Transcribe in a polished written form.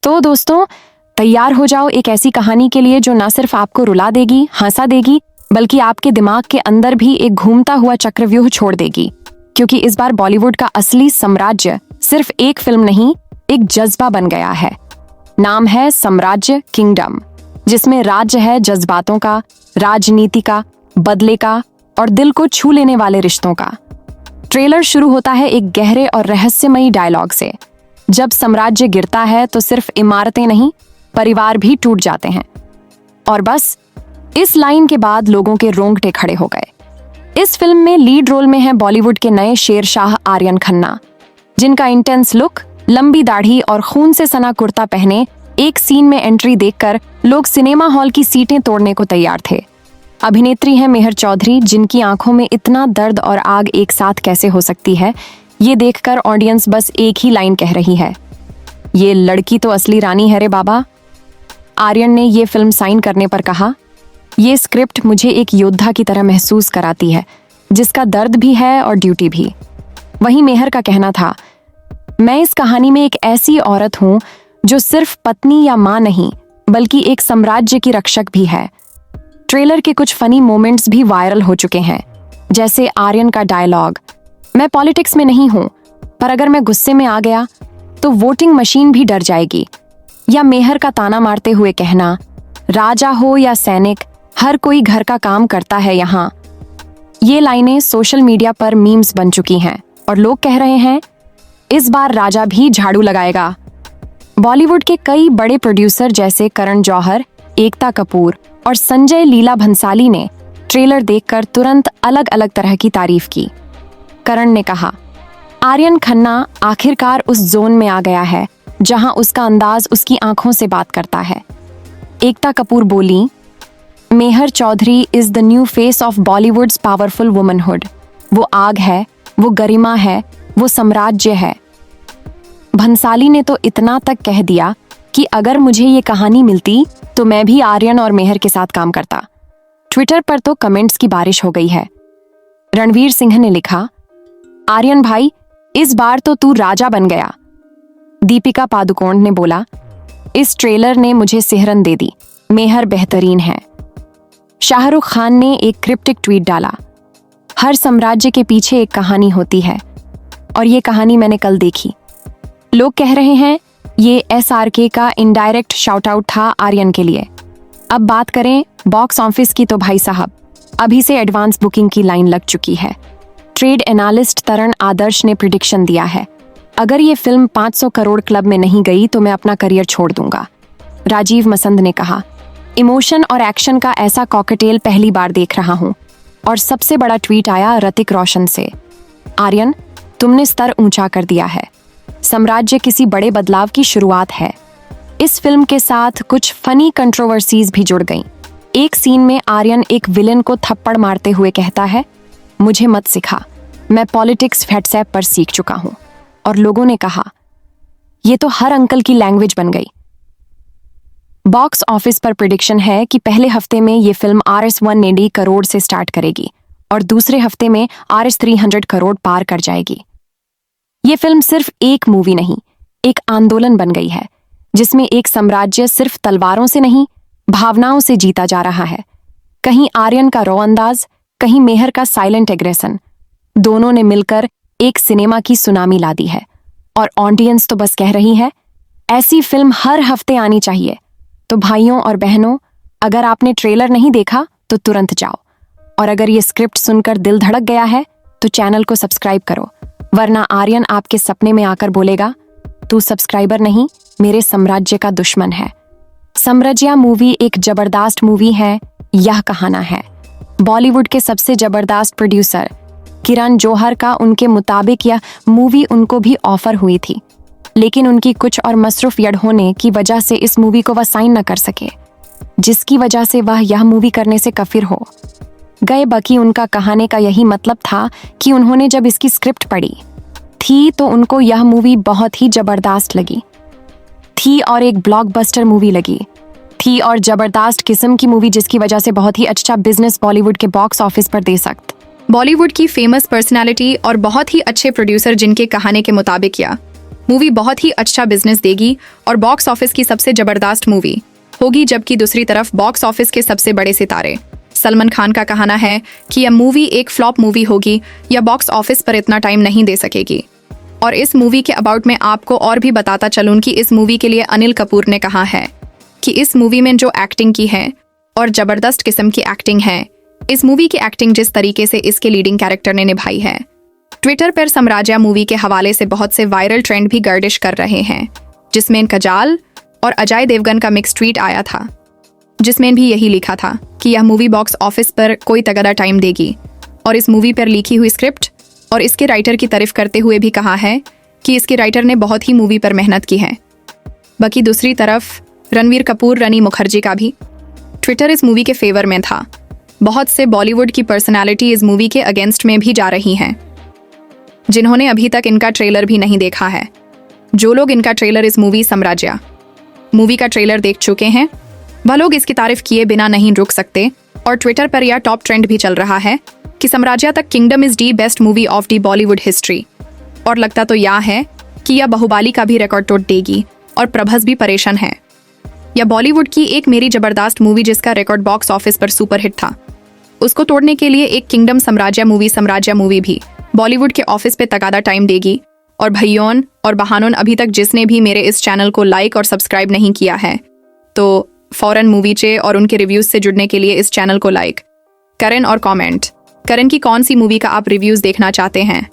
तो दोस्तों, तैयार हो जाओ एक ऐसी कहानी के लिए जो न सिर्फ आपको रुला देगी, हंसा देगी, बल्कि आपके दिमाग के अंदर भी एक घूमता हुआ चक्रव्यूह छोड़ देगी। क्योंकि इस बार बॉलीवुड का असली साम्राज्य सिर्फ एक फिल्म नहीं, एक जज्बा बन गया है। नाम है साम्राज्य किंगडम, जिसमें राज्य है जज्बातों का, राजनीति का, बदले का और दिल को छू लेने वाले रिश्तों का। ट्रेलर शुरू होता है एक गहरे और रहस्यमयी डायलॉग से। जब साम्राज्य गिरता है तो सिर्फ इमारतें नहीं, परिवार भी टूट जाते हैं। और बस इस लाइन के बाद लोगों के रोंगटे खड़े हो गए। इस फिल्म में लीड रोल में है बॉलीवुड के नए शेरशाह आर्यन खन्ना, जिनका इंटेंस लुक, लंबी दाढ़ी और खून से सना कुर्ता पहने एक सीन में एंट्री देखकर लोग सिनेमा हॉल की सीटें तोड़ने को तैयार थे। अभिनेत्री हैं मेहर चौधरी, जिनकी आंखों में इतना दर्द और आग एक साथ कैसे हो सकती है, ये देखकर ऑडियंस बस एक ही लाइन कह रही है, ये लड़की तो असली रानी है रे बाबा। आर्यन ने ये फिल्म साइन करने पर कहा, ये स्क्रिप्ट मुझे एक योद्धा की तरह महसूस कराती है, जिसका दर्द भी है और ड्यूटी भी। वहीं मेहर का कहना था, मैं इस कहानी में एक ऐसी औरत हूं जो सिर्फ पत्नी या मां नहीं, बल्कि एक साम्राज्य की रक्षक भी है। ट्रेलर के कुछ फनी मोमेंट्स भी वायरल हो चुके हैं, जैसे आर्यन का डायलॉग, मैं पॉलिटिक्स में नहीं हूं, पर अगर मैं गुस्से में आ गया तो वोटिंग मशीन भी डर जाएगी। या मेहर का ताना मारते हुए कहना, राजा हो या सैनिक, हर कोई घर का काम करता है यहाँ। ये लाइनें सोशल मीडिया पर मीम्स बन चुकी हैं और लोग कह रहे हैं, इस बार राजा भी झाड़ू लगाएगा। बॉलीवुड के कई बड़े प्रोड्यूसर जैसे करण जौहर, एकता कपूर और संजय लीला भंसाली ने ट्रेलर देखकर तुरंत अलग अलग तरह की तारीफ की। करण ने कहा, आर्यन खन्ना आखिरकार उस जोन में आ गया है जहां उसका अंदाज उसकी आंखों से बात करता है। एकता कपूर बोली, Mehar Chaudhary is the new face of Bollywood's powerful womanhood. वो आग है, वो गरिमा है, वो साम्राज्य है। भंसाली ने तो इतना तक कह दिया कि अगर मुझे ये कहानी मिलती तो मैं भी आर्यन और मेहर के साथ काम करता। ट्विटर पर तो कमेंट्स की बारिश हो गई है। रणवीर सिंह ने लिखा, आर्यन भाई, इस बार तो तू राजा बन गया। दीपिका पादुकोण ने बोला, इस ट्रेलर ने मुझे सिहरन दे दी, मेहर बेहतरीन है। शाहरुख खान ने एक क्रिप्टिक ट्वीट डाला, हर साम्राज्य के पीछे एक कहानी होती है और ये कहानी मैंने कल देखी। लोग कह रहे हैं ये SRK का इनडायरेक्ट शाउट आउट था आर्यन के लिए। अब बात करें बॉक्स ऑफिस की तो भाई साहब, अभी से एडवांस बुकिंग की लाइन लग चुकी है। ट्रेड एनालिस्ट तरण आदर्श ने प्रिडिक्शन दिया है, अगर ये फिल्म 500 करोड़ क्लब में नहीं गई तो मैं अपना करियर छोड़ दूंगा। राजीव मसंद ने कहा, इमोशन और एक्शन का ऐसा कॉकटेल पहली बार देख रहा हूं। और सबसे बड़ा ट्वीट आया ऋतिक रोशन से, आर्यन तुमने स्तर ऊंचा कर दिया है, साम्राज्य किसी बड़े बदलाव की शुरुआत है। इस फिल्म के साथ कुछ फनी कंट्रोवर्सीज भी जुड़ गईं। एक सीन में आर्यन एक विलेन को थप्पड़ मारते हुए कहता है, मुझे मत सिखा, मैं पॉलिटिक्स व्हाट्सएप पर सीख चुका हूं। और लोगों ने कहा, ये तो हर अंकल की लैंग्वेज बन गई। बॉक्स ऑफिस पर प्रिडिक्शन है कि पहले हफ्ते में ये फिल्म RS 180 करोड़ से स्टार्ट करेगी और दूसरे हफ्ते में RS 300 करोड़ पार कर जाएगी। ये फिल्म सिर्फ एक मूवी नहीं, एक आंदोलन बन गई है, जिसमें एक साम्राज्य सिर्फ तलवारों से नहीं, भावनाओं से जीता जा रहा है। कहीं आर्यन का रॉ अंदाज, कहीं मेहर का साइलेंट एग्रेशन, दोनों ने मिलकर एक सिनेमा की सुनामी ला दी है। और ऑडियंस तो बस कह रही है, ऐसी फिल्म हर हफ्ते आनी चाहिए। तो भाइयों और बहनों, अगर आपने ट्रेलर नहीं देखा तो तुरंत जाओ, और अगर ये स्क्रिप्ट सुनकर दिल धड़क गया है तो चैनल को सब्सक्राइब करो, वरना आर्यन आपके सपने में आकर बोलेगा, तू सब्सक्राइबर नहीं, मेरे साम्राज्य का दुश्मन है। साम्राज्य मूवी एक जबरदस्त मूवी है, यह कहाना है। बॉलीवुड के सबसे जबरदस्त प्रोड्यूसर किरण जौहर का उनके मुताबिक यह मूवी उनको भी ऑफर हुई थी, लेकिन उनकी कुछ और मसरूफियत होने की वजह से इस मूवी को वह साइन न कर सके, जिसकी वजह से वह यह मूवी करने से कफिर हो गए। बाकी उनका कहानी का यही मतलब था कि उन्होंने जब इसकी स्क्रिप्ट पढ़ी थी तो उनको यह मूवी बहुत ही जबरदस्त लगी थी और एक ब्लॉकबस्टर मूवी लगी थी और जबरदस्त किस्म की मूवी, जिसकी वजह से बहुत ही अच्छा बिजनेस बॉलीवुड के बॉक्स ऑफिस पर दे सकते। बॉलीवुड की फेमस पर्सनालिटी और बहुत ही अच्छे प्रोड्यूसर जिनके कहानी के मुताबिक या मूवी बहुत ही अच्छा बिजनेस देगी और बॉक्स ऑफिस की सबसे जबरदस्त मूवी होगी, जबकि दूसरी तरफ बॉक्स ऑफिस के सबसे बड़े सितारे सलमान खान का कहना है कि यह मूवी एक फ्लॉप मूवी होगी या बॉक्स ऑफिस पर इतना टाइम नहीं दे सकेगी। और इस मूवी के अबाउट में आपको और भी बताता चलूं कि इस मूवी के लिए अनिल कपूर ने कहा है कि इस मूवी में जो एक्टिंग की है और जबरदस्त किस्म की एक्टिंग है, इस मूवी की एक्टिंग जिस तरीके से इसके लीडिंग कैरेक्टर ने निभाई है। ट्विटर पर साम्राज्य मूवी के हवाले से बहुत से वायरल ट्रेंड भी गर्दिश कर रहे हैं, जिसमें कजाल और अजय देवगन का मिक्स ट्वीट आया था, जिसमें भी यही लिखा था कि यह मूवी बॉक्स ऑफिस पर कोई तगड़ा टाइम देगी। और इस मूवी पर लिखी हुई स्क्रिप्ट और इसके राइटर की तारीफ करते हुए भी कहा है कि इसके राइटर ने बहुत ही मूवी पर मेहनत की है। बाकी दूसरी तरफ रणवीर कपूर रनी मुखर्जी का भी ट्विटर इस मूवी के फेवर में था। बहुत से बॉलीवुड की पर्सनालिटी इस मूवी के अगेंस्ट में भी जा रही हैं, जिन्होंने अभी तक इनका ट्रेलर भी नहीं देखा है। जो लोग इनका ट्रेलर इस मूवी साम्राज्य मूवी का ट्रेलर देख चुके हैं, वह लोग इसकी तारीफ किए बिना नहीं रुक सकते। और ट्विटर पर यह टॉप ट्रेंड भी चल रहा है कि साम्राज्य तक kingdom is the best movie of the Bollywood history. और लगता तो यह है कि यह बाहुबली का भी रिकॉर्ड तोड़ देगी और प्रभास भी परेशान है। यह बॉलीवुड की एक मेरी जबरदस्त मूवी जिसका रिकॉर्ड बॉक्स ऑफिस पर सुपर हिट था, उसको तोड़ने के लिए एक किंगडम साम्राज्य मूवी भी बॉलीवुड के ऑफिस पे तगादा टाइम देगी। और भैयोन और बहानोन, अभी तक जिसने भी मेरे इस चैनल को लाइक और सब्सक्राइब नहीं किया है तो फौरन मूवी चे और उनके रिव्यूज से जुड़ने के लिए इस चैनल को लाइक करें और कमेंट करें कि कौन सी मूवी का आप रिव्यूज देखना चाहते हैं।